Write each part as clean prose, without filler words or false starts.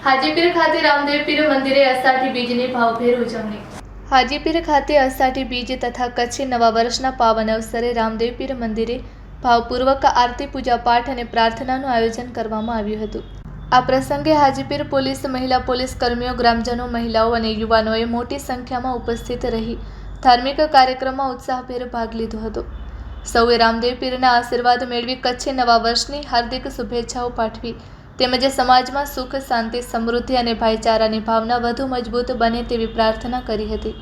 હાજીપીર ખાતે રામદેવ પીર મંદિરે અષાઢી બીજની ભાવભેર ઉજવણી। હાજીપીર ખાતે અષાઢી બીજ તથા કચ્છી નવા વર્ષના પાવન અવસરે રામદેવ પીર મંદિરે ભાવપૂર્વક આરતી, પૂજા પાઠ અને પ્રાર્થનાનું આયોજન કરવામાં આવ્યું હતું। આ પ્રસંગે હાજીપીર પોલીસ, મહિલા પોલીસ કર્મીઓ, ગ્રામજનો, મહિલાઓ અને યુવાનોએ મોટી સંખ્યામાં ઉપસ્થિત રહી ધાર્મિક કાર્યક્રમમાં ઉત્સાહભેર ભાગ લીધો હતો। સૌએ રામદેવ પીરના આશીર્વાદ મેળવી કચ્છી નવા વર્ષની હાર્દિક શુભેચ્છાઓ પાઠવી તેમજ સમાજમાં સુખ, શાંતિ, સમૃદ્ધિ અને ભાઈચારાની ભાવના વધુ મજબૂત બને તેવી પ્રાર્થના કરી હતી।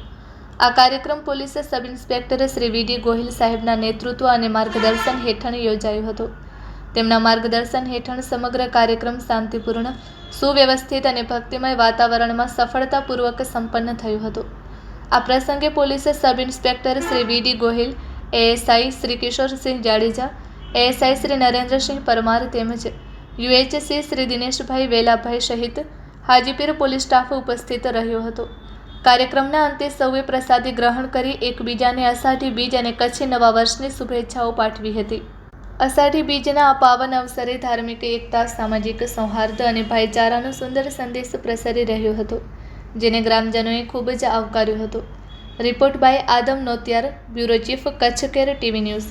આ કાર્યક્રમ police sub inspector Shri V D. Gohil સાહેબના નેતૃત્વ અને માર્ગદર્શન હેઠળ યોજાયો હતો। તેમના માર્ગદર્શન હેઠળ સમગ્ર કાર્યક્રમ શાંતિપૂર્ણ, સુવ્યવસ્થિત અને ભક્તિમય વાતાવરણમાં સફળતાપૂર્વક સંપન્ન થયો હતો। આ પ્રસંગે police sub inspector Shri V D. Gohil, ASI Shri Kishorsinh Jadeja, ASI Shri Narendrasinh Parmar તેમજ યુએચસી શ્રી દિનેશભાઈ વેલાભાઈ સહિત હાજીપીર પોલીસ સ્ટાફ ઉપસ્થિત રહ્યો હતો। કાર્યક્રમના અંતે સૌએ પ્રસાદી ગ્રહણ કરી એકબીજાને અષાઢી બીજ અને કચ્છી નવા વર્ષની શુભેચ્છાઓ પાઠવી હતી। અષાઢી બીજના આ પાવન અવસરે ધાર્મિક એકતા, સામાજિક સૌહાર્દ અને ભાઈચારાનો સુંદર સંદેશ પ્રસરી રહ્યો હતો, જેને ગ્રામજનોએ ખૂબ જ આવકાર્યો હતો। Report by Adam Notiyar, bureau chief, Kutch care TV news.